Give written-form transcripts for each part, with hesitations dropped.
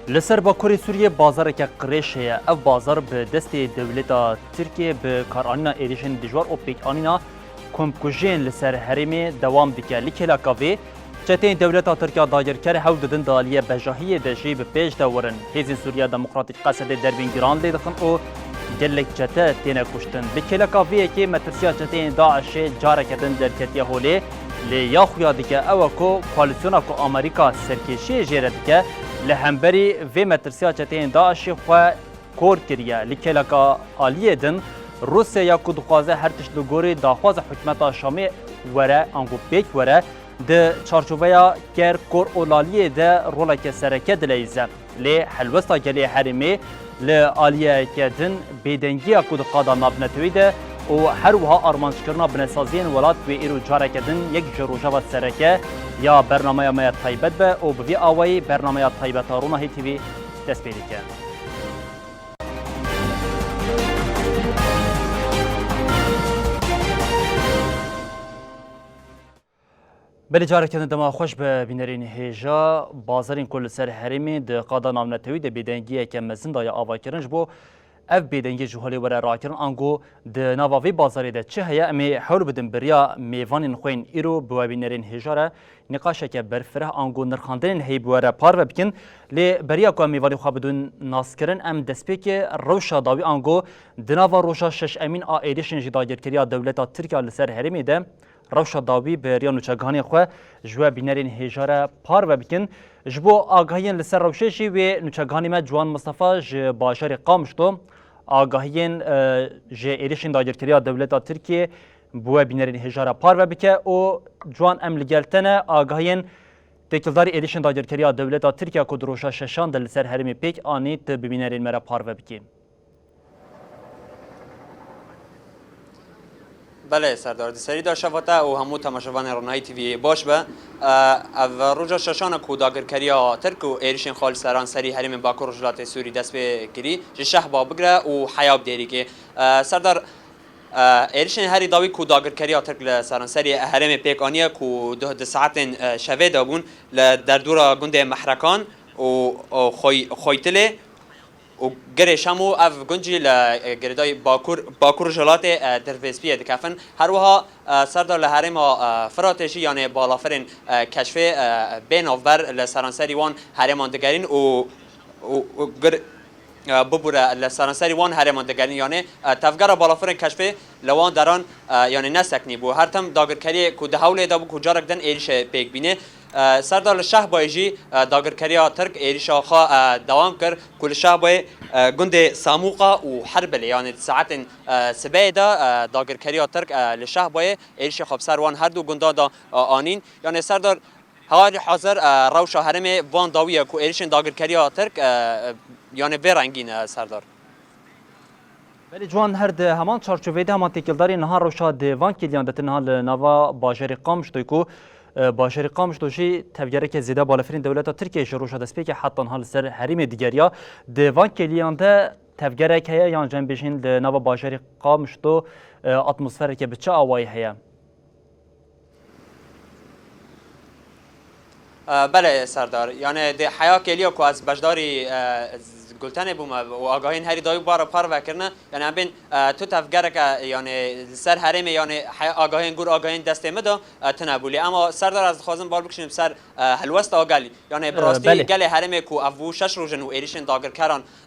لسر باکوری سوریه بازار که قریش هست اف بازار به دست دولت ترکیه به کارانینا ایریشن دیجوار اوپیک آنینا کمکوژین لسر حریم دوام دیگه لیکلا کاوی چتین دولت ترکیه دایر کرد هول دادن دالیه بجاهی دژی به پیش دورن هیزی سوریه دموکراتیک قصد دربین گران لیدخن او گلک جته تینه کشتن لیکلا کاوی که مترسیا چتین داعش جاره کردن در کتیه هولی لی یا خویا دیگه او کو کوالیسیونا کو آمریکا سرکشی جره دیگه لهمبری و مترسیا چتین داعش خو کور کریه لیکلا عالیه دن روسیا یا کو دخوازه هر تشت لگوری داخواز حکومت شامی وره انگو پیک وره ده چارچوبیا کر کور اولالیه ده رولک سرکه دلیزه لی حلوستا گلی حرمی لی عالیه که دن بیدنگی کو دقادا نابنتوی ده و هر وها آرمانش کرنا بنسازین ولات و ایرو جاره کردن یک جروجه و سرکه یا برنامه ما طیبت به و بوی آوایی برنامه طیبت رونا هی تیوی دست پیدا کرد. بله جاره کردن دما خوش به بینرین هیجا بازارین کل سر حریمی ده قادا نامنتوی ده بیدنگیه که مزن دایا آوا کرنج بو اف بیدنگی جوهلی وره راکرن انگو ده نواوی بازاری ده چه هیا امی حول بدن بریا میوانین خوین ایرو بوابینرین هجاره نقاشه که برفره انگو نرخاندن هی بواره پار و بکن لی بریا که میوانی خواه بدون ناس کرن ام دسپی که روشا داوی انگو ده نوا روشا شش امین آیدیشن جداگر کریا دولتا ترکیه لسر حریمی ده روشا داوی بریا نوچگانی خواه جوا بینرین هجاره پار و بکن جبو آگاهین لسر روششی و نوچگانی ما جوان مصطفی ج باشر قامشتو آگاهین ج ایریشن داگرکریا دولت ترکیه بو بینرین هجاره پار و بکه او جوان ام لگلتنه آگاهین تکلداری ایریشن داگرکریا دولت ترکیه کو دروشا ششان دل سر هرمی پیک آنیت ببینرین مرا پار و بکی. بله سردار سری داشته وقتا و همو تماشاوان رونای تیوی باش به او روزا ششان کو داگرکریا ترک و ایریشن خال سران سری حریم باکور جلات سوری دست به کری شه با بگره و حیاب دیری که سردار ایریشن هری داوی کو داگرکریا ترک سران سری حریم پیکانیه کو ده ساعت شوه دابون در دورا گنده محرکان و خویتله و گرش همو اف گنجی لگردای باکور جلات درویسپیه دکافن هر وها سردار لحرم فراتشی یعنی بالافرین کشف بین آور لسرانسری وان حرمان دگرین و ببوره لسرانسری وان حرمان دگرین یعنی تفگر بالافرین کشف لوان دران یعنی نسکنی بو هر تم داگرکری کو دهوله دا بو کجارک دن ایریش پیک بینه سردار شه بایجی داگرکریا ترک ایریشا خا دوام کر کل شه بای گند ساموقا و حربل یعنی ساعت سبعه دا داگرکریا ترک لشه بای ایریش خبسر وان هر دو گندا دا آنین یعنی سردار حال حاضر روشا حرم وان داویه کو ایریشن داگرکریا ترک یعنی برنگین سردار ولی جوان هر ده همان چارچوبه ده همان تکلداری نها روشا دیوان کلیان ده تنها لنوا باجری قامشتوی کو باجری قامشتوشی تفگره که زیده بالافرین دولت ترکیه روشا دسپی که حتی حال سر حریم دیگریا دیوان کلیان ده تفگره که یان جنبشین لنوا باجری قامشتو اتمسفر که بچه آوایی هیا بله سردار یعنی ده حیا کلیو کو از بجداری گلتنه بوم و آگاهین هری دایو بار پار وکرنه یعنی هم بین تو تفگره که یعنی سر حریم یعنی آگاهین گور آگاهین دسته مدا تنبولی اما سردار از خوازم بار بکشیم سر حلوست آگالی یعنی براستی گل حریم کو افو شش روزن و ایریشن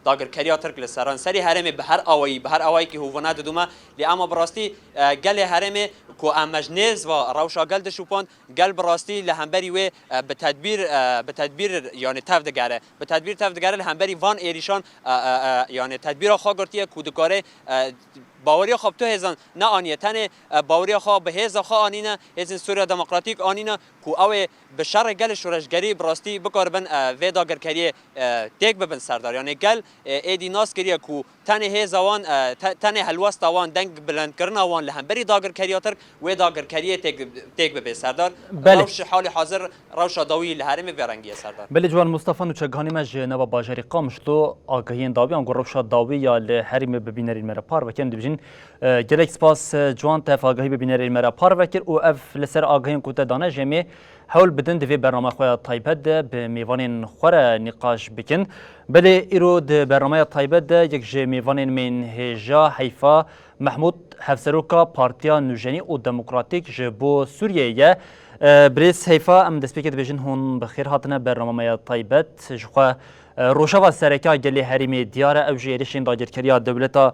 داگر کریا ترک لسران سری حریم به هر آوایی که هوونه ددومه لی اما براستی گل حریم کو امجنز و روشا گل دشوپان گل براستی لهمبری و به تدبیر یعنی تفدگره به تدبیر تفدگره لهمبری وان ایریشان یعنی تدبیر خاگرتیه کودکاره باوری خواب تو هزن نه آنیه تنه باوری خواب به هزا خواه آنینا هزن سوریا دموکراتیک آنینا کو او به شر گل شورشگری براستی بکاربن و داگر کریه تک ببن سردار یعنی گل ایدی ناس کریه کو تنه هزوان تنه هلوست وان دنگ بلند کرنا وان لهم بری داگر کریه ترک و داگر کریه تک ببن سردار روش حال حاضر روش داوی لهرم برنگی سردار بله جوان مصطفی نوچگانی مج نوا باجری قامشلو آگاهین داوی آن روش داوی یا لهرم ببینرین مرا پار و کم دیجین گلک سپاس جوان تف آگاهی ببینرین مرا پار و کر او اف لسر آگاهین کوته دانه جمی حول بدن دوی برنامه خواه طایبت به میوان خوره نقاش بکن بله ایرو ده برنامه طایبت یک جه میوان من هجا حیفا محمود حفظروکا پارتیا نوجنی و دموکراتیک جبو سوریه بريس هيفا ام دسبيكت بيجن هون بخير هاتنا برنامه طيبت جخوا روشوا سركا جلي هرمي ديارة او جيريشين داجر كريا دولتا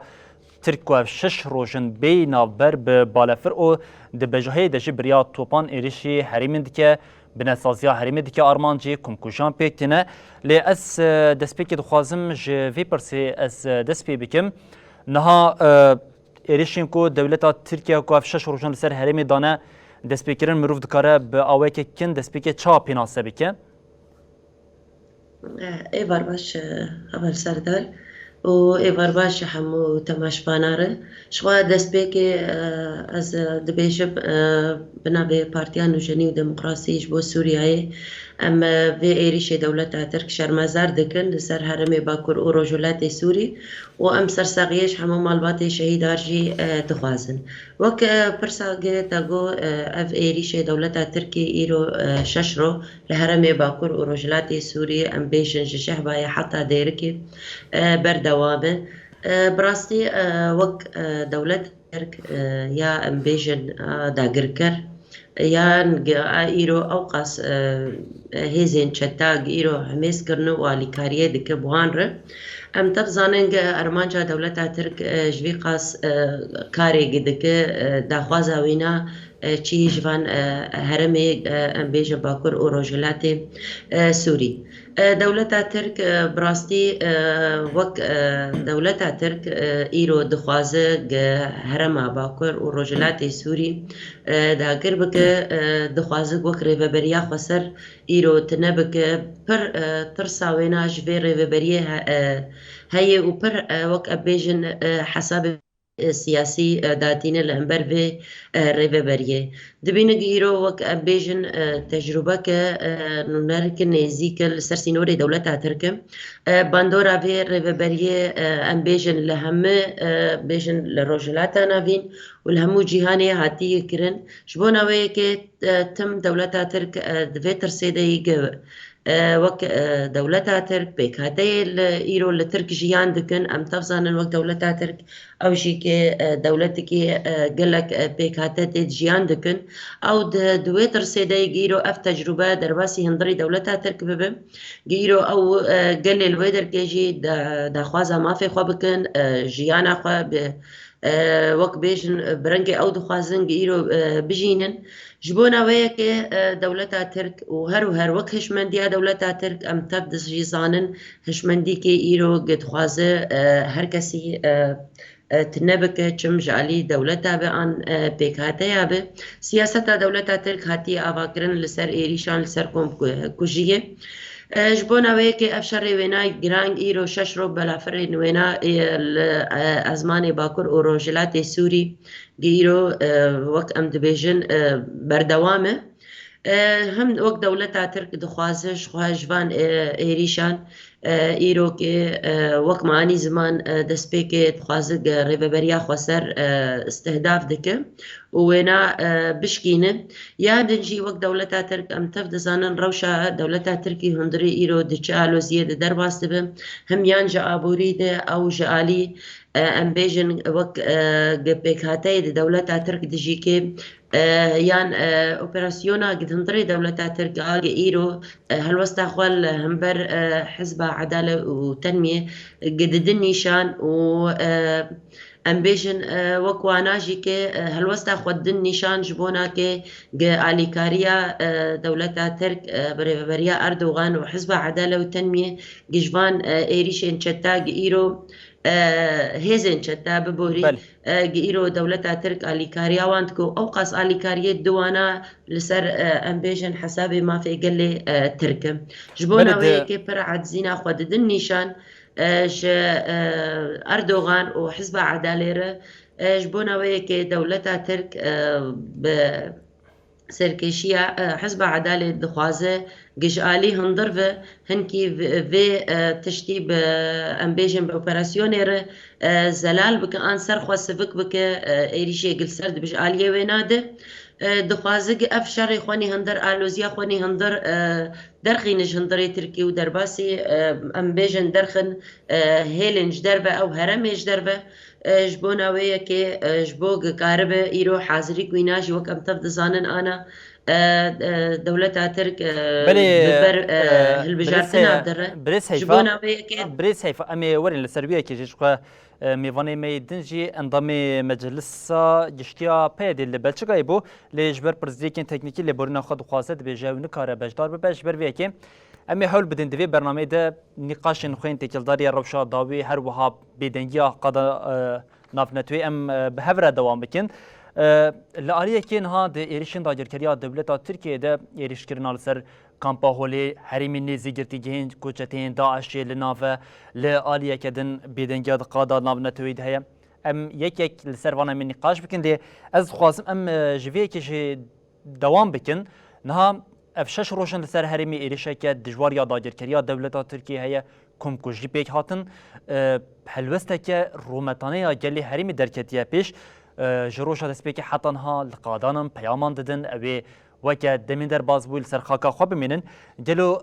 تركوا شش روشن بين بر بالافر او دبجهي دجي بريا توبان اريشي هرمين دكه بنسازيا هرمين دكه ارمانجي كومكوجان بيكتنا لي اس دسبيكت خوازم ج فيبرسي اس دسبي بكم نها اريشين کو دولتا تركيا کو شش روشن لسر هرمي دانه دسپیکرین مروف دکاره به آوه که کن دسپیک چا پیناسه بکن؟ ایوار باش اول سردار و ایوار باش همو تماش باناره شما دسپیک از دبیجب بنا به پارتیان نوجنی و دموکراسیش بو سوریای ام وی ایریش دولت ترک شرمزار دکن لسر حرم باکور و رجولات سوری و ام سرساقیش همو مالبات شهید آرجی دخوازن وک پرساقی تاگو اف ایریش دولت ترکی ایرو ششرو لحرم باکور و رجولات سوری ام بیشن شهبای حتی دیرکی بردوامه براستی وک دولت ترک یا ام بیشن داگرکر یان ایرو اوقاس هزین چتاگ ایرو همیز کرنو والی کاریه دکه بوان ره ام تبزاننگ ارمانجا دولتا ترک جوی قاس کاری دکه داخوازا وینا چی جوان هرمی ام بیج باکور و روجلات سوری دولتا ترک براستی وک دولتا ترک ایرو دخوازه هرما باکور و روجلات سوری داگر بکه دخوازه وک ریوبریا خسر ایرو تنبک پر ترساوینا جوی ریوبریه هی و پر وک ابیجن حساب سیاسی داتین الانبر به ریوبریه دبین گیرو وک ابیجن تجربه که نونرک نزیک سرسینور دولت ترک باندورا به ریوبریه امبیجن لهمه بیجن لروجلات نوین والهمو جهانی هاتی کرن شبونه وی که تم دولت ترک دویتر سیده یگه وك دولتها ترك بيك هدي الإيرو اللي ترك جيان دكن أم تفزان وقت دولتها ترك أو شيء دولتك قلك بيك هدي جيان دكن أو دويتر سيدي جيرو أف تجربة درباسي هندري دولتها ترك ببم جيرو أو قل الويدر كيجي دا خوازا ما في خوابكن جيانا خواب وك بيجن برنجي أو دخوازن جيرو بجينن جبونا وياك دولتها ترك وهر وك هشمندية دولتها ترك أم تبدس جيزانن هشمندي كي إيرو قد خوازه هر كسي تنبك چم جالي دولتها بان بيك هاتيا به سياسة دولتها ترك هاتي آواكرن لسر إيريشان لسر كوجيه جبونا ويكي افشر وينا جرانج ايرو ششرو بلافر وينا ازمان باكر و روجلات سوري جيرو وقت ام دبيجن بردوامه هم وقت دولتا ترك دخوازش خواجوان ايريشان ایرو که وقت معنی زمان دست پی که تخوازد ریوبریا خواسر استهداف دکه و وینا بشکینه یا دنجی وقت دولتا ترک ام تفد زانن روشا دولتا ترکی هندری ایرو دچالو زیاده در واسطه به هم یان جا آبوری ده او جالی ام بیجن وقت گپیکاته دولتا ترک دجی که یان اپراسیونا قد هندري دولتا ترك آل إيرو هالوستا خوال همبر حزب عدالة وتنمية قد دنيشان و امبيشن وكواناجي كي هالوستا خود دنيشان جبونا كي آليكاريا دولتا ترك بريا أردوغان وحزب عدالة وتنمية جيجبان إيريشين شتاق إيرو هێزن چەتا ببووری بله ئیرۆ دەولەتا ترک ئالیکاریاوان کو ئەو قاس ئالیکاریە دوانە لەسەر ئەمبێژن حسابێ مافێ گەلێ ترکم ji bo بله navêyekê pir edzîna xwe didin nîşan ji Erdogan û Hizba Edalê re ji bo navêyekê dewleta Tirk bi serkêşiya Hizba Edalê dixwaze gişalî hundir ve hinkî vê tiştî bi em bêjin bi operasyonê re zelal bike an ser xwe sivik bike êrişê gilser di bijaliyê wê nade dixwaze ev şerê xwenî hindir alozîya xwenî hindir derxîne ji hindirê Tirkî û derbasî em bêjin derxin hêlin ji derve ew heremê ji derve ji bo navêyekê ji bo gikaribe îro hazirî wîna jî wek em tev dizanin ana دولتا ترک بر هلبجارتنا دره بريس هيفا امي ورين لسربيه كي جشخه ميفاني مي دنجي انضمي مجلس جشتيا بيد اللي بلشقاي بو لجبر برزديكين تكنيكي اللي بورنا خد خاصه بجاو نكاره بجدار بجبر ويكي امي حول بدن دفي برنامج ده نقاش نخوين تكلداري روشا داوي هر وها بدنجا قدا نافنتوي ام بهفره دوام بكن لآلیه که اینها ده ایریشن داگرکریا دولت ترکیه ده ایریش کرنا لسر کامپا هولی حریمی نزی گرتی گهین کوچتین داعشی لنافه لآلیه که دن بیدنگی قادا نابنتوی ده ام یک لسر وانا من نقاش بکن ده از خوازم ام جویه که دوام بکن نها افشش روشن لسر حریمی ایریشه که دجوار یا داگرکریا دولت ترکیه هیا کم کجی پیک هاتن حلوسته که رومتانه یا گلی حریمی درکتیه پیش جروشا دسپیکی حتی ها لقادانم پیامان دادن اوی وکه دمین در باز بویل سرخاکا خواب بمینن گلو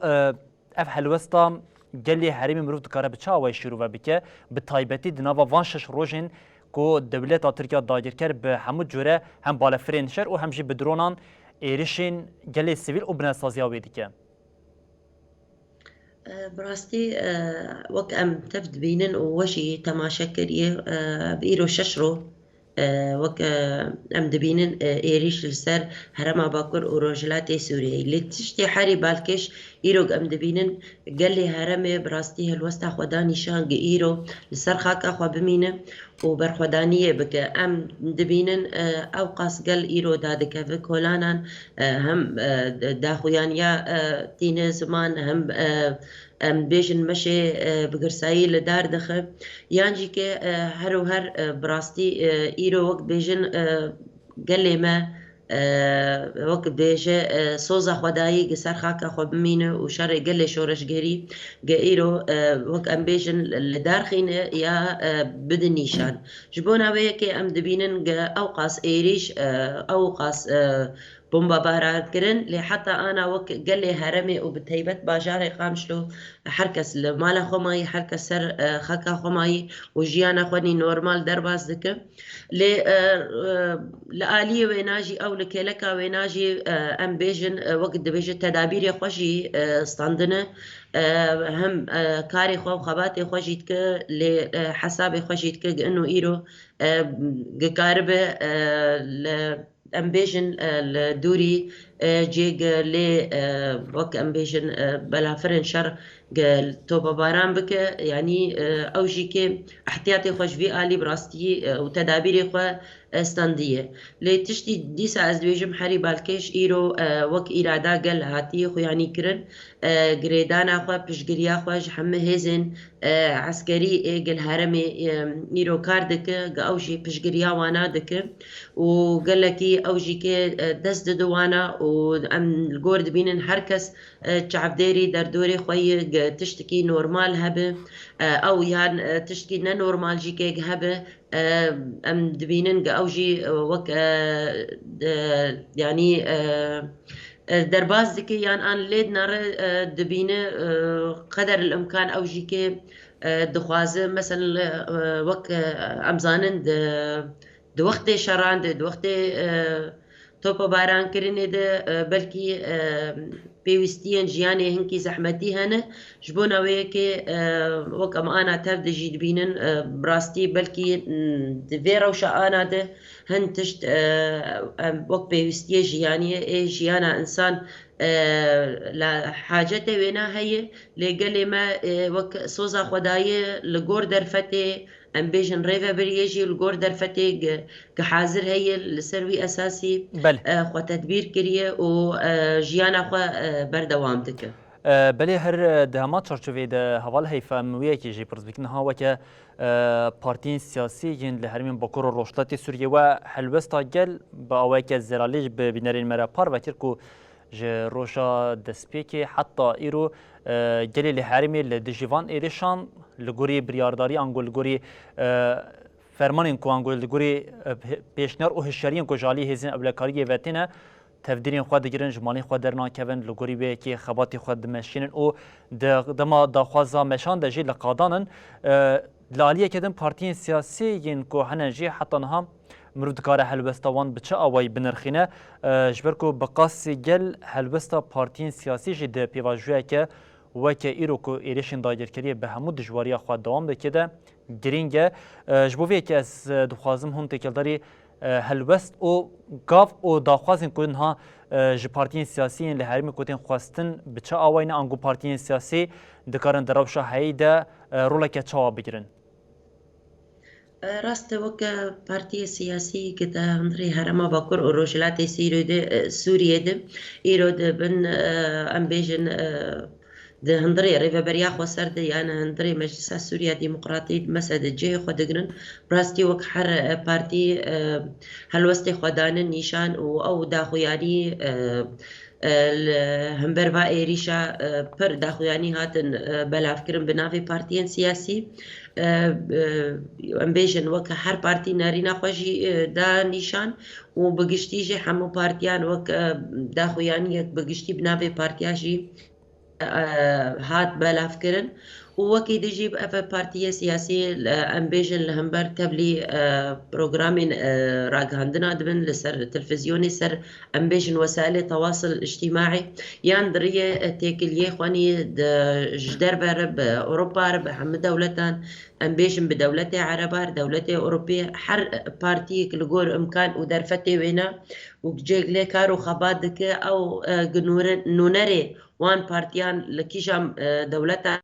اف حلوستا گلی حریمی مروف دکاره بچه آوی شروع و بکه به تایبتی دناوا وانشش روشن که دولت ترکیه داگر کرد به همو جوره هم بالفرین شر و همجی بدرونان ایریشین گلی سیویل و بناسازی آوی دیگه براستي وك ام تفد بينن ووشي تماشا كريه بإيرو ششرو وك ام دبينن ايريش لسر هرما باكر وروجلاتي سوريا اللي تشتي حري بالكش ايروغ ام دبينن قال لي هرمي براستي هالوستا خداني شان ايرو لسر خاكا خو بمينه وبرخدانيه بك ام دبينن او قاس قال ايرو دادك في كولانان هم داخويان يا تين زمان هم ام بيجن مشي بقرساي لدار دخل يانجي كي هر وهر براستي ايرو وقت بيجن قال لي ما وقت بيجي صوزا خداي قسر خاكا خو بمينه وشري قال لي شورش جيري ايرو وقت ام بيجن لدار خين يا بدن نيشان جبونا ويكي ام دبينن اوقاس ايريش اوقاس بومبا باران كرن لي حتى انا وك قال لي هرمي وبتهيبت باجاري قامشلو حركس مالا خماي حركس سر خكا خماي وجيانا خوني نورمال درباز دك لي لآلي ويناجي او لكيلكا ويناجي ام بيجن وقت دبيجن تدابير خوشي ستاندنه هم كاري خو خباتي خوشيتك لحسابي خوشيتك انه ايرو قاربه امبيجن الدوري جيج لي وك امبيجن بلا فرن شر توبا باران بك يعني او جيكي احتياطي خوش في آلي براستي وتدابيري خو استانديه لي تشتي ديسا از بيجم حري بالكيش ايرو وك ارادا قال هاتي خو يعني كرن جريدانا خو بشجريا خو حمه هزن عسكري قال هرمي ايرو كاردك او جي بشجريا وانا دك وقال لك او جيكي دس دوانا وام الجورد بينن حركس تعب ديري دردوري خوي تشتكي نورمال هبه او يعني تشتكي نا نورمال جيكي هبه ام دبينن او جي وك يعني درباز دكي يعني ان ليد نار دبينه قدر الامكان او جيكي دخوازه مثلا وك امزانن د وقت شران د وقت توپا باران کرنه ده بلکی پیوستیان جیانی هنکی زحمتی هنه جبونا ویکه وکم آنا تف ده جید بینن براستی بلکی دویرو شا آنا ده هن تشت وک پیوستی جیانی جیانا انسان لحاجته وينا هي لقال ما وك صوزا خداي لجور درفتي ام بيجن ريفا بريجي لجور درفتي كحاضر هي السروي اساسي بله خو تدبير كريه و جيانا خو بردوام دكه بله هر دهمات چارچوبه ده حوال هیفا مویه که جی پرز بکن ها وکه پارتین سیاسی جن لهرمین باکور روشتات سوریه و حلوستا گل با اوه که زرالیج به بینرین مرا پار وکر کو جه روشا دسپیکی حتی ایرو گلی لهرمی لدجیوان ایرشان لگوری بریارداری انگو لگوری فرمانین کو انگو لگوری پیشنار و هشارین کو جالی هزین اولکاری وطنه تفدیرین خود گرن جمانی خود در ناکوین لگوری به که خباتی خود مشینن او دما داخوازا مشان دجی لقادانن لالیه کدن پارتین سیاسی ین کو هنجی حتی نها مرودکار هلوستوان بچه آوای بنرخینه جبر کو بقاسی گل هلوستا پارتین سیاسی جد پیواجوه که وکه ایرو کو ایرشین داگرکری به همو دجواری خود دوام بکده گرینگه جبویه که از دخوازم هم تکلداری هلوست او گاف او داخوازن کدن ها ج پارتین سیاسی لهرمی کدن خواستن بچه آواین انگو پارتین سیاسی دکارن دروشا هیده رولا که چاوا بگیرن راست وك بارتي سياسي كده هنري هرما باكر روجلات سوريا ده إيرود بن أمبيجن ده هندري ريفا برياخ وسرد يعني هندري مجلس سوريا ديمقراطي مسد جي خدقرن براستي وك حر بارتي هلوستي خدان نيشان او داخو يعني همبروا ايريشا پر داخو يعني هاتن بلاف كرن بنافي بارتيين سياسي امبيجن وك هر بارتي نارينا خوشي دا نيشان و بگشتي جي همو بارتيان وك داخو يعني بگشتي بنافي بارتياجي هات بلاف كرن ووكي دجيب أفا بارتية سياسية أمبيجن لهمبر تبلي بروغرامين راق هندنا دبن لسر تلفزيوني سر أمبيجن وسائل التواصل الاجتماعي يان درية تيكليه خواني جدر برب أوروبا رب هم دولتان أمبيجن بدولتي عربار دولتي أوروبية حر بارتي كالغور إمكان ودرفتي وينا وجيك لي كارو خبادك أو نونري وان بارتيان لكيشام دولتان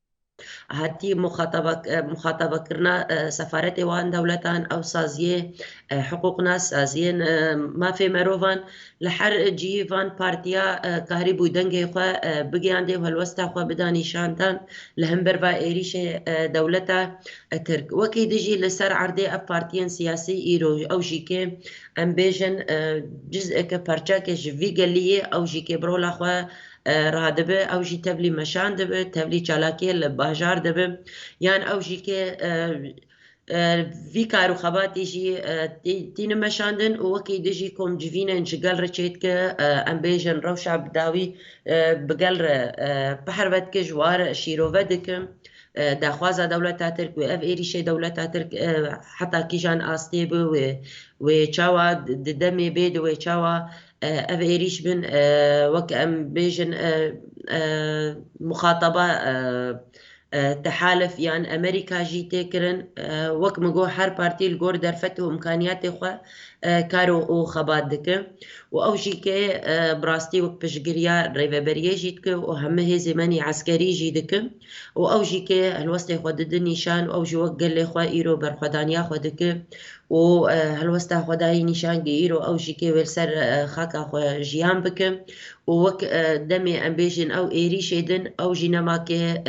هاتي مخاطبة كرنا سفارة وان دولتان أو سازية حقوقنا سازيين ما في مروفان لحر جيفان بارتيا كهربو دنجي خوا بقيان دي والوسطى خوا بداني شاندان لهم بربا إيريش دولتا ترك وكي دجي لسر عردي أب بارتيان سياسي إيرو أو جيكي أمبيجن جزء كبارچا كجفي قلية أو جيكي برولا خوا رادبه او جی تبلی مشان دبه تبلی چالاکی لباجار دبه یان او جی که وی کارو خباتی جی تین مشاندن و وکی دجی کم جوینن جگل رچید که ام بیجن روشا بداوی بگل بحربت که جوار شیروه دکم داخوازا دولتا ترك و اف ايريشي دولتا ترك حتى كيجان استيبو و چاوا دمي بيد و چاوا اف ايريش بن وك ام بيجن مخاطبه تحالف يعني امريكا جي تكرن وك مجو حر بارتي الجور درفته امكانيات خو كارو او خبات دك او جي كي براستي وك بشجريا ريفابريه جيتك وهم هي زماني عسكري جيدك او جي كي الوسط خو ضد نيشان او جي وك قال لي خو ايرو برخدانيا خو دك و هالوسط خو داي نيشان ايرو او جي كي ولسر خاكا خو جيان بك وك دمي امبيشن او ايري شيدن او جينما كي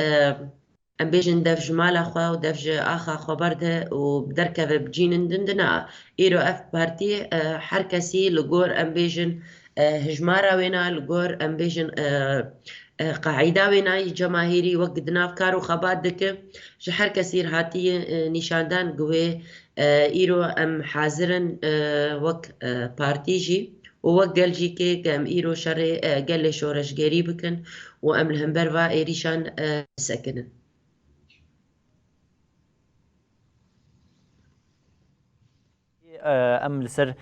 ام بيجن دفج مالا خوا و دفج آخا خبرده و بدركه بجين دندنا ايرو اف بارتي هر كسي لغور ام بيجن هجمارا وينا لغور ام بيجن قاعدة وينا جماهيري وقدنا فكارو خبات دك جحر كسير هاتي نشاندان قوي ايرو ام حاضرن وك بارتيجي ووق قال جيكي كام ايرو شري قال لي شورش قريب بكن وام الهمبروا ايريشان سكنن ام لسر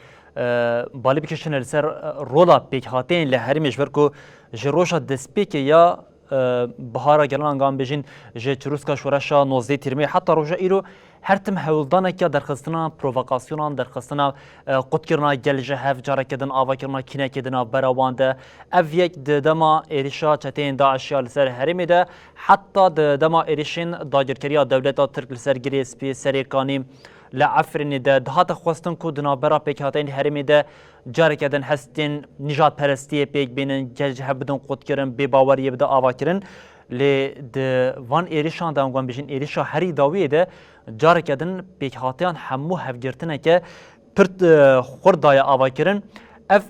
بالی بکشن لسر رولا پیک هاتین لهرمیش برکو جروشا دسپیک یا بهارا گلان انگام بجین جه چروسکا شورشا 19 تیرمی حتی روژا ایرو هر تم هولدانه که درخستنا پرووکاسیونان درخستنا قد کرنا گلجه هف جاره کدن آوا کرنا کینه کدن براوانده اف یک دما ایریشا چتین داعشیا لسر هرمی ده حتی دما ایریشین داگرکریا دولتا ترک لسر گریس پی سریکانی لعفرین ده دهات خواستن که دنابرا پیکاتین هرمی ده جاره کدن هستین نجات پرستی پیک بینن گلجه هف بدن قد کرن بی باوری بده آوا کرن لی ده وان ایریشان ده اونگان بیشین ایریشا هری داویه ده جاره کدن پیکاتیان همو هفگرتنه که پرت خوردای آوا کرن اف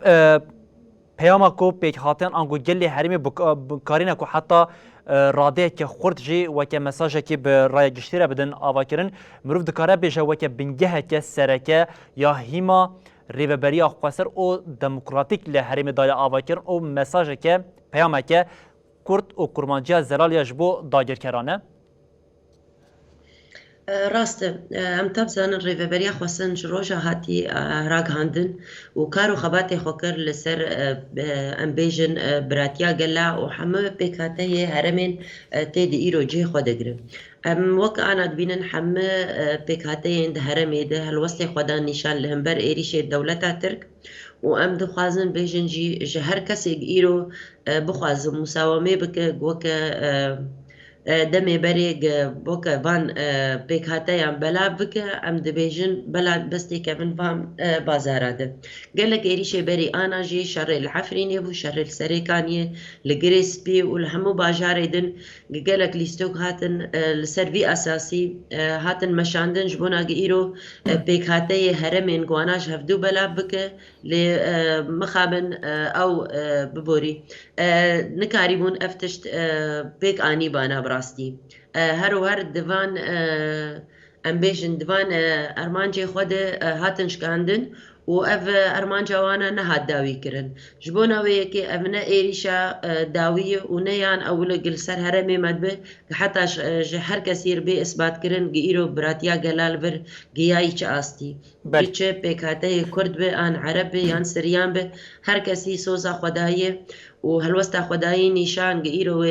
پیاما کو پیکاتیان آنگو گلی هرمی بکارینه که حتی راده که خورد جی و که مساجه که به رای گشتی را بدن آوا کرن مروف دکاره بیشه و که بنگه که سرکه یا هیما ریوبری آخواسر او دموکراتیک لحرم دای آوا کرن او مساجه که پیامه که کرد و کرمانجی زلالی جبو داگر کرانه راست ام تبزان ریوبری خواستن روژا هاتی راگ هاندن و کارو خباتی خوکر لسر ام بیجن براتیا گلا و همه پیکاته هرمین تید ایرو جی خود گرم ام وقت آن بینن همه پیکاته اند هرمی ده هلوصل خودان نشان لهمبر ایریش دولتا ترک و ام دخوازن بیجن جی هر کسی ایرو بخواز مساومه بکه گوکه دمی بریگ بوکه وان پیکاتیان بلا بکه ام دبیجن بلا بستی که من فهم بازاراده گلک ایریشه بری آنا جی شر الحفرینی و شر السریکانیه لگریس بی و لهمو باجاردن گلک لیستوک هاتن لسروی اساسی هاتن مشاندن جبونا ایرو پیکاتی هرمین گواناش هفدو بلا بکه لمخابن او ببوری نکاریبون افتشت پیک آنی بانا براستی هر و هر دوان ام بیشن دوان ارمانجی خود هاتن شکاندن و اف ارمانجا وانا نهاد داوی کرن جبونا وی که ابنا ایریشا داوی و نیان اول گل سر هرمی مدبه حتی هر کسیر به اثبات کرن گیرو براتیا گلال بر گیایی چه آستی بیچه پیکاته کرد به آن عرب به یان سریان به هر کسی سوزا خدایه و هلوستا خدایی نشان گیرو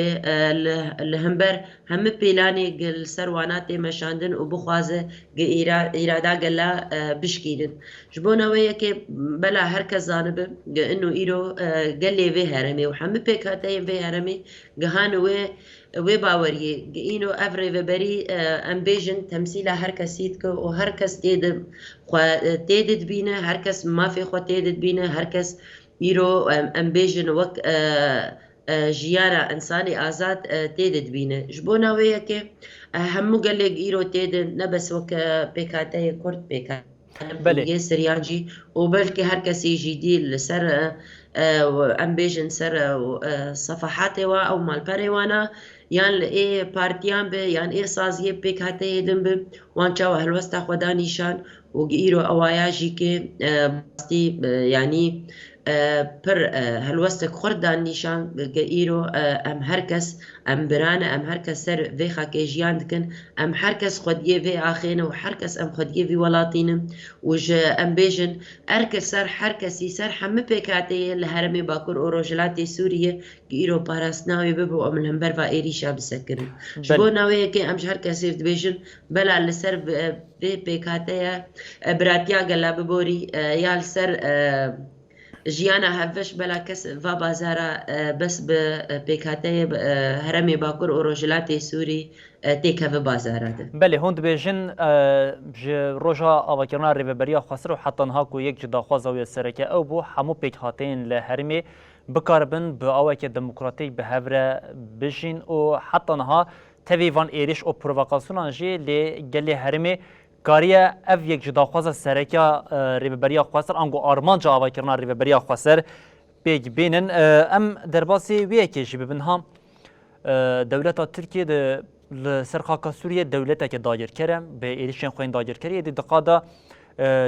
لهمبر همه پیلانی گل سروانات مشاندن و بخوازه ایرادا گلا بشکیرن جبونا وی که بلا هر کس زانبه انو ایرو گلی وی هرمی و همه پیکاته وی هرمی گهانو وی باوریه اینو افری و بری ام بیجن تمثیل هر کسید که و هر کس تیدد بینه هر کس مافی خود تیدد بینه هر کس ایرو ام بیجن وک جیانا انسانی آزاد تیدد بینه جبونا ویه که همو گلگ ایرو تیدن نبس وک پیکاته کرد پیکاته بله سریانجی و بلکه هر کسی جدی لسر ام بیجن سر صفحات و او مالپره وانا یان ای پارتیان به یان ای سازیه پیکاته دم به وانچا و هلوستا خدا نشان و ایرو اوایاجی که باستی یعنی پر هلوستك خردان نشان ایرو ام هرکس ام برانه ام هرکس سر وی خاکی جیان دکن ام هرکس خودیه وی آخینه و هرکس ام خودیه وی ولاتینه وج ام بیجن ارکس سر هرکسی سر همه پیکاته لهرمی باکر و روجلات سوریه ایرو پاراستناوی ببو ام الهمبر و ایریشا بسکرن شبو ناویه که امش هرکسی بیجن بلا لسر وی پیکاته براتیا گلا ببوری یا لسر جیانا هفش بلا کس و بازارا بس به پیکاته هرمی باکر و روجلات سوری تیکه و بازارا ده بله هند بیجن روژا آواکرنا ریوبریا خسر و حتی نها کو یک جدا خوازوی سرکه او بو همو پیکاتین لهرمی بکاربن به آواک دموکراتیک به هفره بجین و حتی نها تاویوان ایریش و پرووکاسیونان جی لگلی هرمی کاریه اف یک جدا خواست سرکه ریوبریا خسر انگو آرمان جا آواکرنا ریوبریا خسر پیگ بینن ام درباسی ویه که جی ببین دولتا ترکیه ده سرخاکا سوریه دولتا که دایر کرم به ایریشن خوین دایر کریه دی دقادا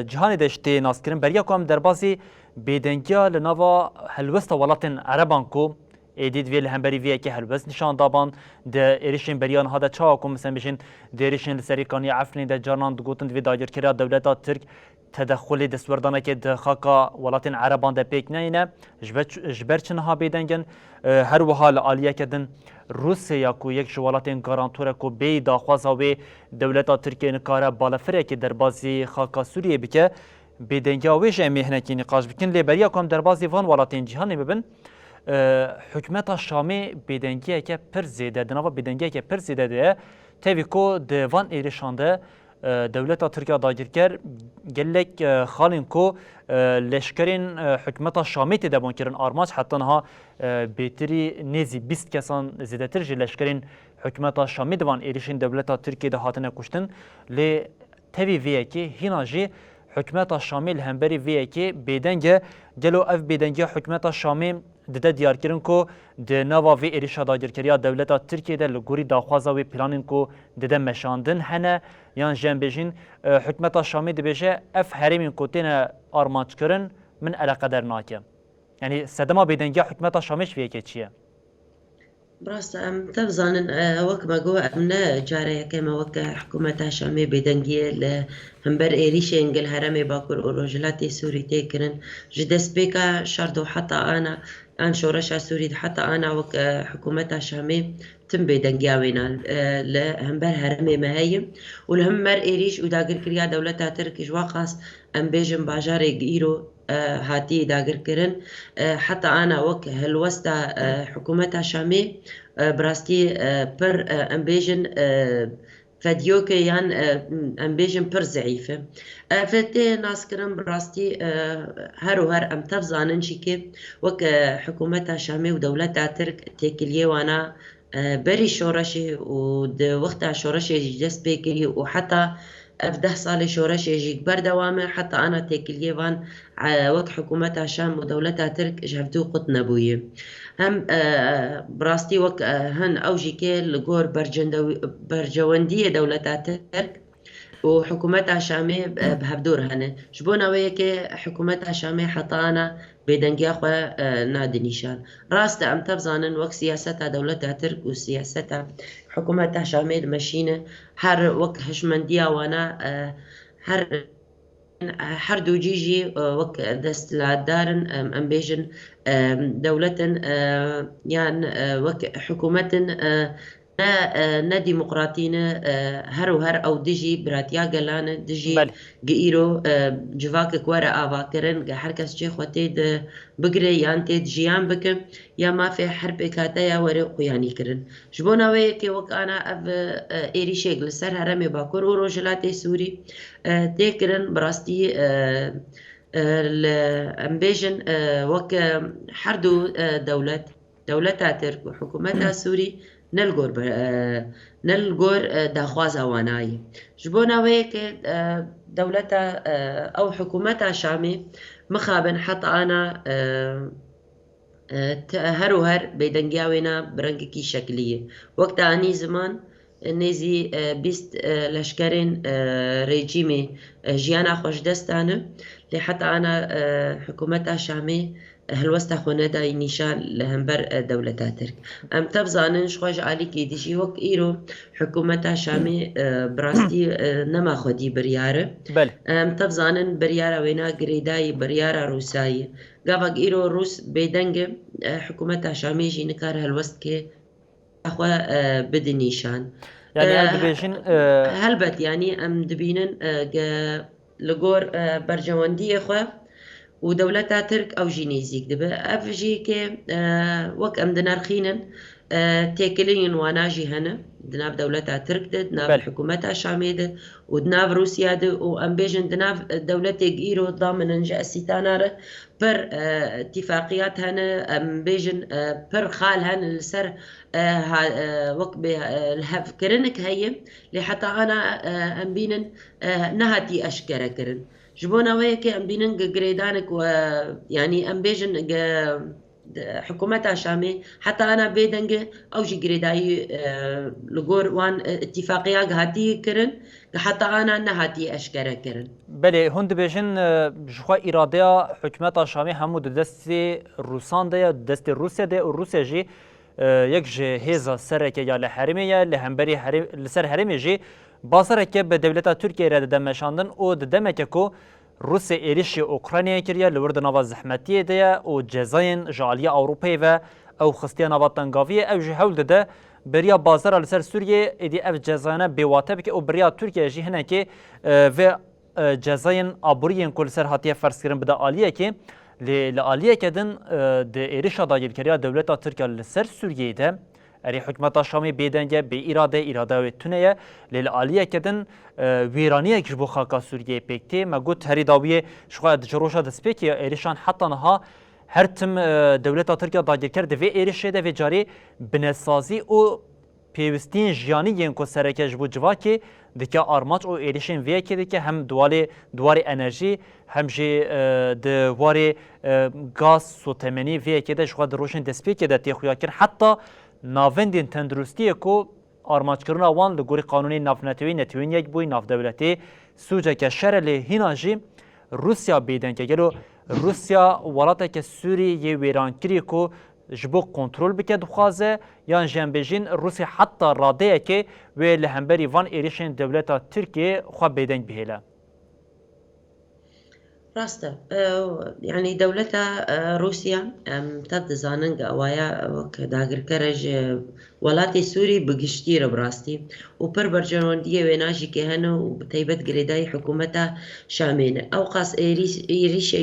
جهانی داشته ناس کرن بریا که هم درباسی بیدنگیا لناوا هلوست ولاتن عربان کو ایدید ویل همبری ویه که هلوست نشان دابان ده ایریشن بریان ها ده چاوا کو مثلا بشین ده ایریشن لسریکانی عفنی ده جانان دگوتن وی دایر کریا دولتا ترک تدخل دستوردانه که خاکا ولاتین عربان ده پیک نه جبر چنها بیدنگن هر وحال آلیه کدن روسیا کو یک جوالاتین گارانتوره کو بی داخوازا و دولت ترکیه نکاره بالفره که در بازی خاکا سوریه بکه بیدنگیا ویش امیهنه که نقاش بکن لیبریا کم در بازی وان ولاتین جهانی ببین حکومت شامی بیدنگیه که پر زیده دنوا بیدنگیه که پر زیده ده تاوی کو دوان ایرشانده دولت ترکیه داگیرکر گلک خالین کو لشکرین حکومت شامی تدبون کرن آرماج حتی نها بیتری نیزی 20 کسان زیده تر جی لشکرین حکومت شامی دوان ایرشین دولت ترکیه ده هاتنه کشتن لی تاوی ویه که هینا جی حکومت شامی الهمبری ویه که بیدنگه گلو اف بیدنگه حکومت شامی ده دیار کردن کو ده نوا وی ایرشا داگیرکریا دولت ترکیه ده لگوری داخوازا و پلانین کو ده مشاندن هنه یان جن بجین حکومت شامی ده بجه اف هریمین کو تین آرمانچ کرن من علاقه در ناکه یعنی صدما بیدنگه حکومت شامیش ویه که چیه؟ براست ام تبزانن وك ما جو امنا جاري كما وك حكومة شامي بدنجية لهمبر إيريشي انجل هرمي باكر ورجلاتي سوري تيكرن جدس بيكا شردو حتى أنا أن شورش سوري حتى أنا وك حكومة شامي تم بدنجاوينا لهمبر هرمي مهايم والهمبر إيريش وداقر كريا دولتها تركش واقاس ام بيجن باجاري قيرو هاتي داگر کرن حتی أنا وك هلوستا حکومت شامی براستی پر امبیجن فديوك يان امبيجن پر ضعيفة فتي ناس كرم براستي هر ام تفزانن شيكي وك حكومتها شامي ودولتها ترك تيكليه وانا بري شورشي ود وقتها شورشي جس بيكري وحتى أفده صالي شورش يجيك بردوامه حتى أنا تيكليه وان وقت حكومتها شام ودولتها ترك جهفتو قط نبويه هم براستي وقت هن أوجي كي لغور برجواندية دولتها ترك وحكومتها شامي بهبدور هنا جبونا ويكي حكومتها شامي حطانا بيدنجي أخوة نادي نيشان راست أم تبزانن وك سياستها دولتها ترك وسياستها حكومتها شامي مشينة هر وك هشمندية وانا هر دو جيجي وك دست لادارن ام بيجن دولة يعني وك حكومة نا ديمقراطيين هر او دجي براتيا قلان دجي قيرو جواك كوارا آواكرن هر کس چه خواتي بقري يان تيد جيان بك يا ما في حرب كاتايا ورق يعني كرن جبونا ويكي وك انا اف ايري شيغل سر هرمي باكور وروجلاتي سوري تيكرن براستي الامبيجن وك حردو دولتها ترك وحكومتها سوري نلقور داخوازا واناي جبونا ويك دولتها أو حكومتها شامي مخابن حتى أنا هر بيدنجاوينا برنجكي شكلية وقت أني زمان نيزي بيست لشكرين ريجيمي جيانا خوش دستانه لحتى أنا حكومتها شامي هلوستا خوندا نشان لهمبر دولتها ترك ام تبزانن شخوش عليكي ديشي وك ايرو حكومتها شامي براستي نما خودي برياره ام تبزانن برياره وينا قريداي برياره روساي قافق ايرو روس بيدنگ حكومتها شامي جي نكار هلوست كي اخوا بدنيشان يعني دبيشن هلبت يعني ام دبينن لغور برجواندي اخوا ودولتها ترك أو جينيزيك دبا أفجي كي وك أم دنار خينن تيكلين واناجي هنا دناب دولتها ترك دناب حكومتها شامية ودناب روسيا وأم بيجن دناب دولتي قيرو ضامن جاء السيتانارة بر اتفاقيات هنا أم بيجن بر خال هنا السر وك الهف كرنك هي لحتى أنا أم بينن نهاتي أشكرا كرن جبونا ويكي ام بينن قريدانك ويعني ام بيجن حكومتها شامي حتى انا بيدنج او جي قريداي لغور وان اتفاقيا هاتي كرن حتى انا نهاتي اشكرا كرن بله هند بيجن جخوا اراده حكومتها شامي همو دست روسان ده دست روسيا ده وروسيا جي یک جه هزا سرکه یا لحرمه یا لهمبری لسر حرمه جی باسر که به دولت ترکیه را دمشاندن او دمکه کو روسیا ایریش اوکراینیا کریه لورد نوا زحمتیه ده و جزاین جالیا اوروپای و او خستیا نوا تنگاویه او جهول ده بریا بازار لسر سوریه ادی اف جزاینا بواته بکه او بریا ترکیه جی هنه که و جزاین آبوریین کل سر هاتیه فرض کردن بده عالیه که لآلیه کدن ده ایریشا دایر کریا دولتا ترکیه لسر سوریه ده اری حکمت شامی بیدنگه به اراده و تونه لآلیه کدن ویرانیه کش بو خاکا سوریه پکتی مگوت هری داویه شخواه جروشا دسپیکی ایریشان حتی نها هر تم دولتا ترکیه دایر کرده و ایریشه ده و جاری بنسازی و پیوستین جیانی ین کو سرکه جبو جوا که دکه آرماج او ایریشن وی که دکه هم دوار انرژی هم جی دوار گاز سوتمنی وی که دش خود روشن دسپی که دتی خویا کر حتی ناوندین تندرستی کو آرماج کردن وان لگوری قانونی نافنتوی نتوین یک بوی ناف دولتی سوجه که شر لهیناجی روسیا بیدن که گلو روسیا ولاته که سوری یه ویرانکری کو جبو کنترل بکه دخوازه یا جنبجین روسی حتی راده که و لهمبری وان ایریشن دولتا ترکیه خواه بیدنگ بهیله راسته يعني دولتا روسيا تد زاننگ اوایا وك داگر کرج ولاتي سوري بگشتير براستي و پر برجواندية ويناجي كهنو و بتيبت گريداي حكومتا شامينة او قاس ايريش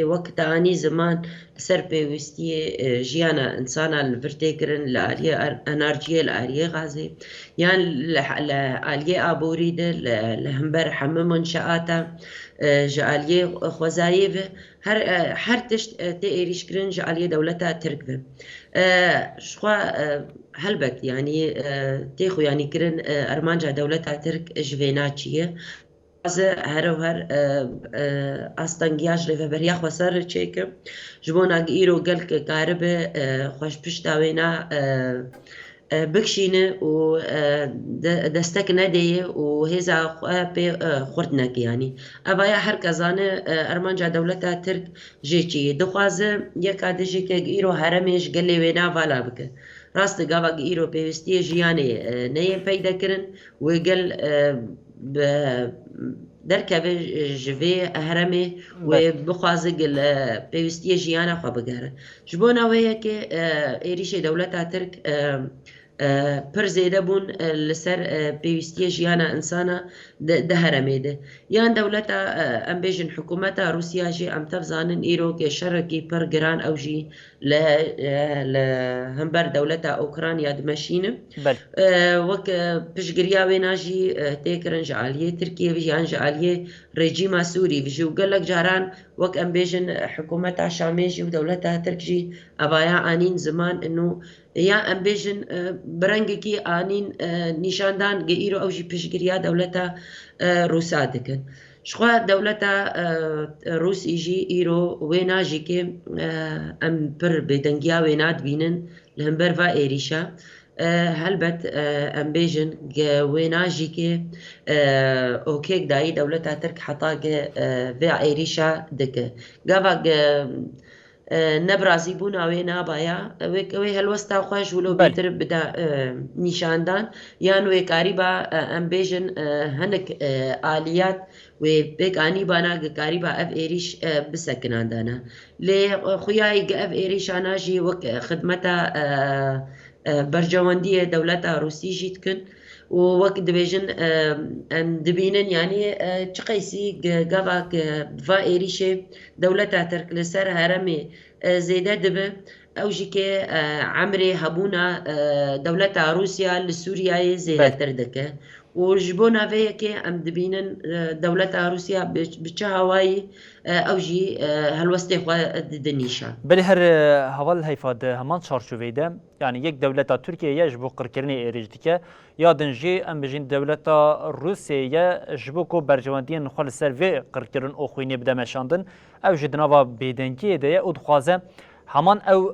وقت آني زمان سر بيوستي جيانا انسانا الفرتيكرن لآلية انارجية لآلية غازي يعني لآلية آبوريد لهمبر حمم منشآتا جاليه خوزايف هر تشت تيريش كرن جاليه دولتها تركبه شخوا هلبت يعني تيخو يعني كرن ارمانجا دولتها ترك جفيناتشيه از هر و هر استانگیاج ریو بریا خواسر چیک جبونا گیرو گل که کارب خوش پشتاوینا بکشینه و دستک ندیه و هزا خورد يعني أبايا هر كزانه أرمانجا دولتا ترك جيشي دخوازه يكا دجي كيرو هرميش قلي وينا فالا بك راست قاوا إيرو بيوستي جياني نيه بيدا كرن وقل دركب جوي هرمي وبخوازه قل بيوستي جيانا خوا بقاره جبونا وهي كي إيريشي دولتا ترك پر زیده بون لسر پیوستی جیانا انسانا ده هرمه ده یان دولتا ام بیجن حکومتا روسیا جی ام تفزانن ایرو که شرکی پر گران او جی لهمبر دولتا اوکرانیا دمشینه وک پشگریا وینا جی تیکرن جعالیه ترکیه ویان جعالیه رژیم سوری وجو قلق جاران وك ام بيجن حكومتها شاميجي ودولتها تركجي ابايا انين زمان انه يا ام بيجن برنگكي انين نشاندان غيرو اوجي بيشغريا دولتها روسادك شخوا دولتها روس يجي ايرو ويناجي كي ام بر بدنگيا ويناد بينن لهمبر فا ايريشا هلبت ام بيجن ويناجي كي اوكيك داي دولتها ترك حطاق في عيريشا دك قابا نبرازي بونا وينا بايا وي هلوستا خوش ولو بيتر بدا نشاندان يان وي قريبا ام بيجن هنك آليات وبيك اني بانا قريبا اف ايريش بسكنان دانا لي خوياي اف ايريش انا جي وك خدمتا برجواندية دولتها روسي جيت كن ووقت دبيجن ام دبينن يعني تقيسي قابا فا ايريشي دولتها ترك لسر هرمي زيدا دبه او جيكي عمري هبونا دولتها روسيا لسوريا زيدا تردكه وجبونا فيكي ام دبينن دولتها روسيا بچه هواي او جي هلوستي خوا دنيشان بله هر هوال هيفاد همان چارچوبه يعني یک دولتا ترکیه جبو قرکرنی ایریج دیکه یادن جی ام بجین دولتا روسیه جبو کو برجواندین نخال سر و قرکرن او خوینی بده مشاندن او جدناوا بیدنگی ده او دخوازه همان او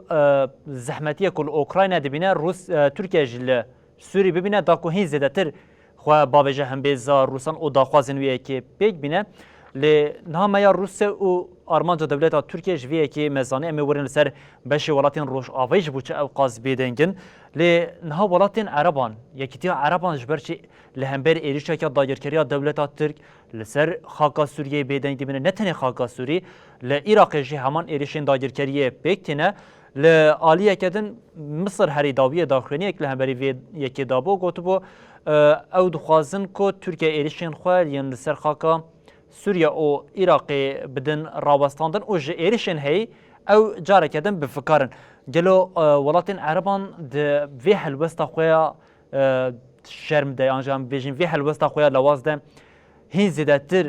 زحمتیه کل اوکراین دبینه روس ترکیه جل سوری ببینه داکو هین زده تر خو باوجه هم بیزار روسان او داخوازن وی که پیک بینه ل نامه روس او آرمانجا دولتا ترکیه جویه که مزانه امی ورن لسر بشی ولاتین روش آویج بوچه او قاز بیدنگن لی نها ولاتین عربان یکیتیا عربان جبرچی لهمبر ایریشا که داگرکریا دولتا ترک لسر خاکا سوریه بیدنگ دیمینه نتنه خاکا سوری لعراق جی همان ایریشین داگرکریه بیکتینه لآلیه کدن مصر هری داویه داخلینی یک لهمبری یکی دابو گوتو او دخوازن که ترکیه ایریشین خواه ین لسر خاکا سوریا او عراق بدن راوستاندن او جه ایریشن هی او جاره کدن بفکارن جلو ولاتین عربان ده وی حلوستا خویا شرم ده انجام بیجن وی حلوستا خویا لواز ده هین زیده تر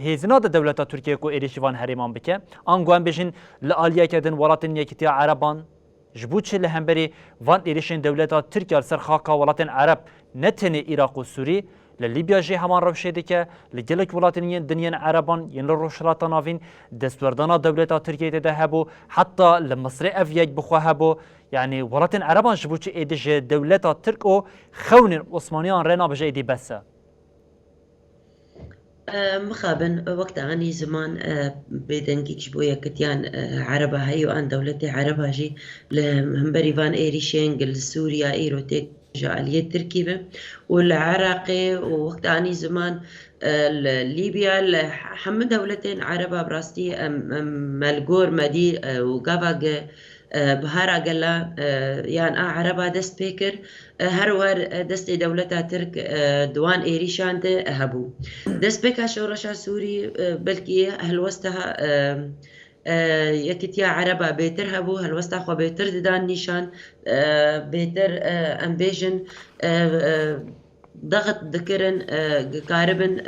هیزنا ده دولتا ترکیه کو ایریشوان هریمان بکه آنگوان بیجن لآلیه کدن ولاتین یکیتیا عربان جبوتش لهمبری وان ایریشن دولتا ترکیه سر خاکا ولاتین عرب نتنی عراق و سوری لليبيا جي همان روشي ديكا لجلك ولاتين دنيا عربان ين الروشرات نافين دستوردانا دولتا تركيا تدهبو حتى لمصر افياج بخوهبو يعني ولاتين عربان شبوش ايديش دولتا ترك او خون عثمانيان رينا بجا ايدي بس مخابن وقت عني زمان بدنجيك شبويا كتيان عربة هاي وان دولتي عربة جي لهمبري فان ايريشين قل سوريا ايروتيك جالية تركيبة والعراقي ووقت عني زمان ليبيا حم دولتين عربة براستي مالغور مدي وقابا بهارا قلا يعني عربة دست بيكر هروار دست دولتا ترك دوان ايريشان هبو دست بيكا شورشا سوري بلكي هلوستها یکیتیا عربا بهتر هبو هلوستا خو بهتر ددان نشان بهتر امبیژن ضغط ذكرن قاربن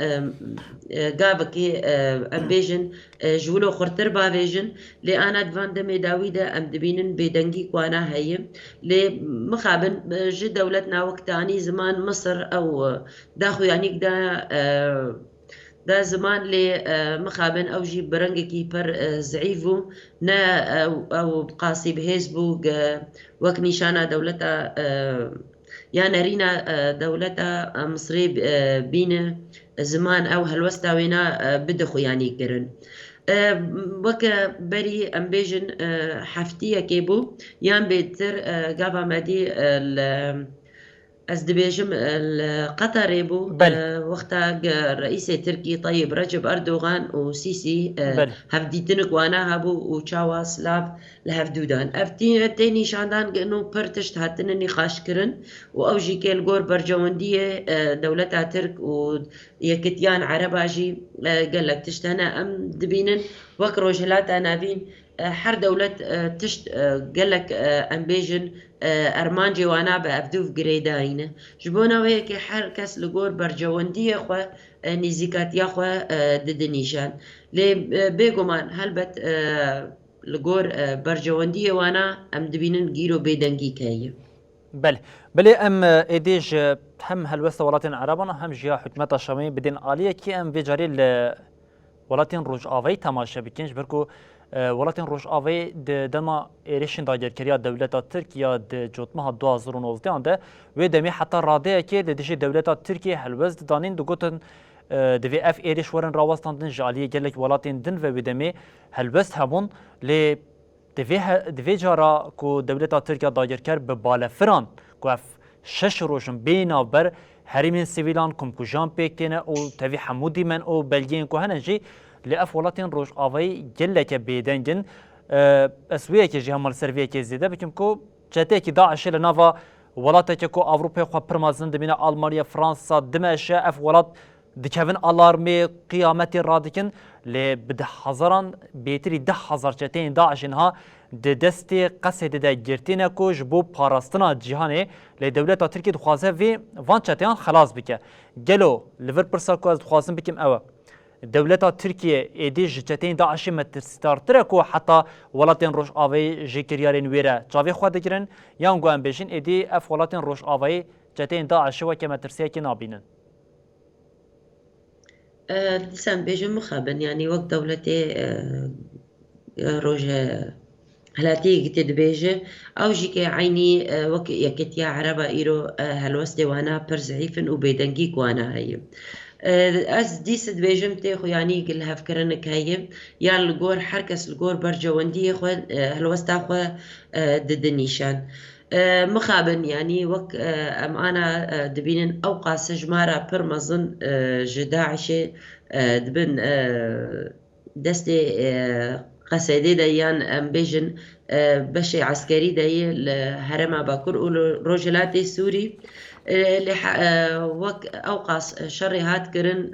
قابكي امبيجن جولو خرتر بافيجن لي انا دفان دمي داويدا ام دبينن بدنجي كوانا هي لي مخابن جي دولتنا وقتاني زمان مصر او داخو يعني دا زمان لي مخابن او جي برنجكي بر زعيفو نا او قاسي بهيزبو وك نشانا دولتا يا نرينا دولتا مصري بين زمان او هلوستا وينا بدخو يعني كرن وك بري امبيجن حفتية كيبو يان بيتر قابا مدي از دبيجم القطري بو وقتا رئيس تركي طيب رجب أردوغان وسيسي هفديتنك وانا هبو وشاوا سلاف لهفدودان افتيني شاندان انو برتشت هاتن نقاش كرن واوجي كيل غور برجواندية دولتا ترك ويكتيان عرباجي قال لك تشتهنا ام دبينن وك روجلاتا نافين هر دولت تشت قال لك امبيجن ارمان جوانا بافدوف جريداين جبونا وهيك هر كاس لغور برجواندية خو نزيكاتيا خو ددنيشان لي بيغمان هلبت لغور برجواندية وانا ام دبينن جيرو بيدنجي كاي بله ام ايديج هم هلوستا ولاتين عربنا هم جيا حكمت الشامي بدين آلية كي ام بجاري ولاتين روج آوي تماشا بكنش بركو ولاتین روشاوی دما ایریشن داگرکریا دولتا ترکیه د جوتمه 2019 ده و دمی حتی راده که دش دولتا ترکیه هلوز دانین دگوتن دوی اف ایریش ورن راوستاندن جالیه گلک ولاتین دن و دمی هلوز همون ل دوی جارا کو دولتا ترکیه داگرکر به بالفران کو اف شش روشن بینا بر هریمین سیویلان کم کو جان پیکتینه او توی حمودی من او بلگین کو هنجی لأف ولاتين روش آوي جلك بيدنجن أسوية كي جهة مال سرفية كي زيادة بكم كو جاتي كي داعش لنافا ولاتك كو أوروبا خو برمازن دمينا ألمانيا فرنسا دمشق أف ولات دكافن ألارمي قيامتي رادكن لبده حزران بيتري 10,000 جاتين داعش إنها دستي قصد دا جرتينا كو جبو باراستنا جهاني لدولة تركيا دخوازها في وان جاتين خلاص بك جلو ليفربول كو دخوازن بكم أوا دولتا تركيا ايدي جتين داعش متستارتر كو حتى ولاتين روش آوي جيكريارين ويرا جاوي خوا دكرن يان غوان بيجين ايدي اف ولاتين روش آوي جتين داعش وكما ترسيا كي نابينن لسان بيجن مخابن يعني وقت دولتي روج هلاتي قتد بيجي او جيكي عيني وك يكتيا عربا ايرو هلوسدي وانا برزعيفن وبيدنجيك وانا هاي از دیس دبیجم تی خو یعنی گل هفکرنک هیه یا لگور هر کس لگور برجواندی خو هلوستا خو ددنیشان مخابن يعني وك ام انا دبين اوقع جمارة برمزن جداعش دبن دستي قصيدة ديان ام بيجن بشي عسكري دي الهرم باكر روجلاتي سوري وك اوقع شري هات كرن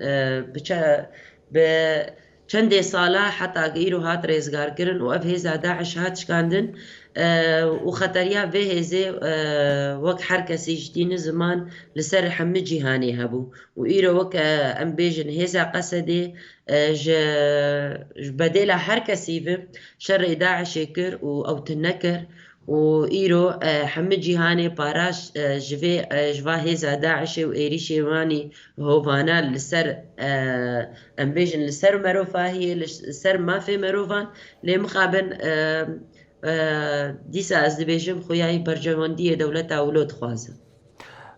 چندی ساله حتی گیرو هات ریزگار کرن و اف هزا داعش هات شکاندن و خطریا به هزه وک هر کسی جدین زمان لسر حمد جهانی هبو و ایرو وک ام بیجن هزا قصده بدل هر کسی به شر داعش کر و او تنکر و ایرو حمد جهانی پاراش جوا هزا داعش و ایریش وانی هوانا لسر ام بیجن لسر مروفا هي لسر ما في مروفان لمقابن دیسا از دبیجم خویای برجواندی دولت اولود خوازم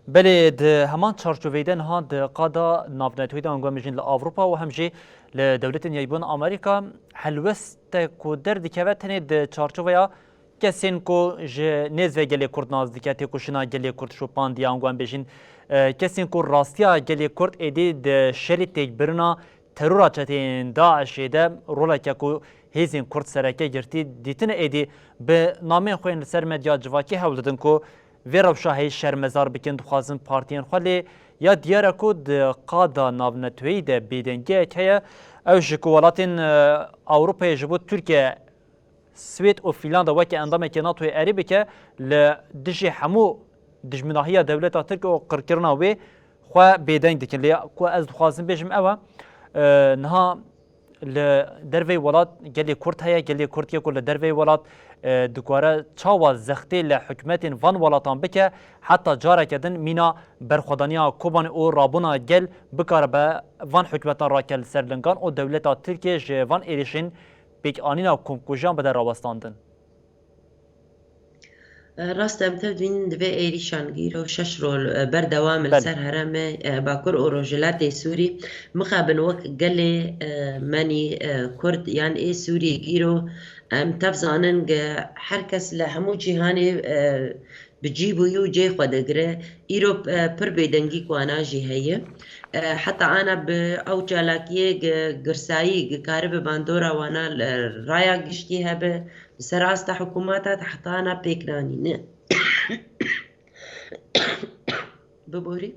بله ده همان چارچوبیدن ها ده قادا نافنتویدن انگام جین لأوروپا و همجی لدولت یابان آمریکا حلوست کو در دکوه تنه ده چارچوبیا کسین کو نیز و گلی کرد نازدیکتی کشنا گلی کرد شوپان دی انگام بجین کسین کو راستیا گلی کرد ایدی ده شری تک برنا ترورا چتین داعش ده رولا که کو هیزین کرد سرکه گرتی دیتن ایدی به نامه خوین سر مدیا جواکی هولدن کو ویراب شاهی شرمزار بکن دخوازن پارتین خوالی یا دیاره کو ده قادا نابنتوی ده بیدنگه که او جکوالاتین اوروپای جبو ترکیه سوید و فنلند وکی اندام که ناتوی عربی که لدجی همو دجمناهی دولت ترک و قرکرنا وی خواه بیدنگ دکن لیا کو از دخوازن بیجم اوه نها لدروی ولات گلی کرد هیا گلی کرد که کل دروی ولات دکواره چاوا زختی لحکمت وان ولاتان بکه حتی جاره کدن مینا برخودانیا کوبان او رابونا گل بکاره به وان حکمتان را کل سرلنگان و دولت ترکیه جوان ایریشین بیک آنینا کمکوژان بده راوستاندن راستم تبدين دبي ايريشان غيرو شش رول بردوام السر هرم باكر اوروجلات سوري مخابن وك قالي ماني كرد يعني ايه سوري غيرو تفزانن حركس لهمو جهاني بجيبو يو جي خدقره ايرو پر بيدنگي كوانا جي هي حتى انا او جالاكيه قرساي كارب باندورا وانا رايا قشتي هبه سراست حكوماتها حتى انا بيكراني نه ببوري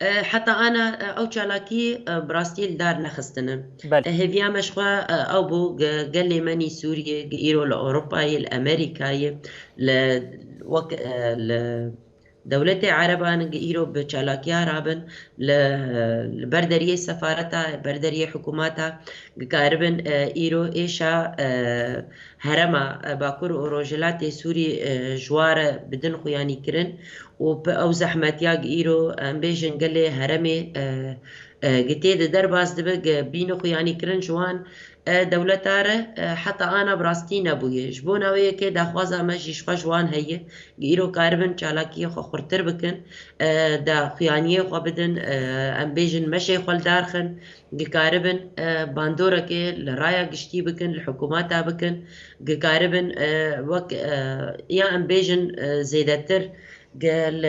حتى انا او چالاكي براستيل دار نخستنا هفيا مشخوا او بو قال لي ماني سوريا ايرو لاوروبا الامريكا دولة عربان ايرو بچالاكيا رابن لبردريه سفارتها بردريه حكوماتها قاربن ايرو ايشا هرما باكور اوروجلات سوري جوار بدن خوياني كرن او زحمتيا ايرو امبيجن قال هرمي قتيد درباز دبق بينو خوياني كرن جوان دولتاره حتى انا براستي نبويه جبونا ويه كي داخوازا ماشي شخوا جوان هي غيرو كاربن چالاكي خو خورتر بكن دا خيانيه خو بدن امبيجن ماشي خول دارخن كاربن باندورا كي لرايا قشتي بكن الحكومات بكن كاربن وك يا امبيجن زيدتر قال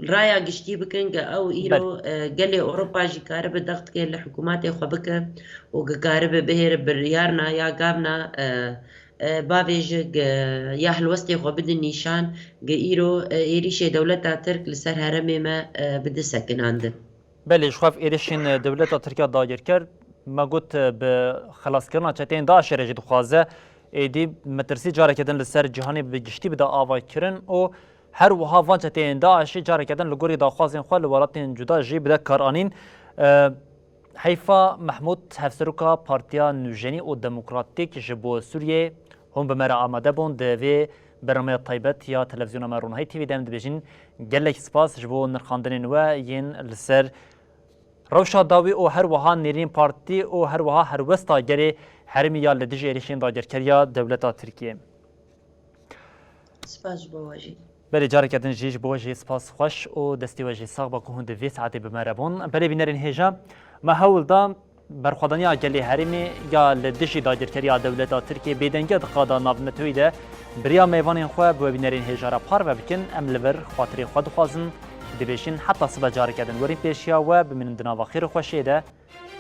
رايا قشتي بكن او ايرو قال لي اوروبا جي كارب ضغط كي الحكومات خو بك وقارب بهر بريارنا يا قابنا بابيج يا حلوستي خو بدن نيشان ايرو ايريشي دولتا ترك لسر هرمي ما بده سكن عندن بله شخاف ايريشين دولتا تركيا داير كرد ما قلت بخلاص كرنا چتين داعش رجد خوازه ايدي مترسي جاره كدن لسر جهاني بگشتي بدا آوا كرن و هر وها وانچتين داعش جاره كدن لگوري داخوازين خواه لولاتين جدا جي بدا كارانين حیفا محمود هفسروکا پارتیا نوجنی و دموکراتیک جبو سوریه هم بمرا آماده بون دوی برنامه طیبت یا تلویزیون مرونهای تیوی دم دبیجین گلک سپاس جبو نرخاندنین و ین لسر روشا داوی او هر وها نیرین پارتی او هر وها هر وستا گری حرمی یا لدیج ایریشین داگر کریا دولتا ترکیه سپاس جبو واجی بله جارك ادن جيج بوجه سپاس خوش و دستی وجه ساق با كهون دوی ساعتی بمربون بله بینرین هجا ما هول دا برخوادنیا گلی هریمی یا لدشی داگرکریا دولتا ترکیه بیدنگه دقادا نابنتوی ده بریا میوان خواه بو بینرین هجا را پار و بکن ام لور خاطری خود خوازن دبیشین حتی صبح جارك ادن ورین پیشیا و بمینن دناوا خیر خوشه ده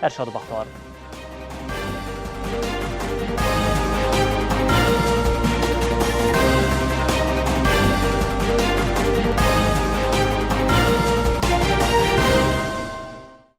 ارشاد بختار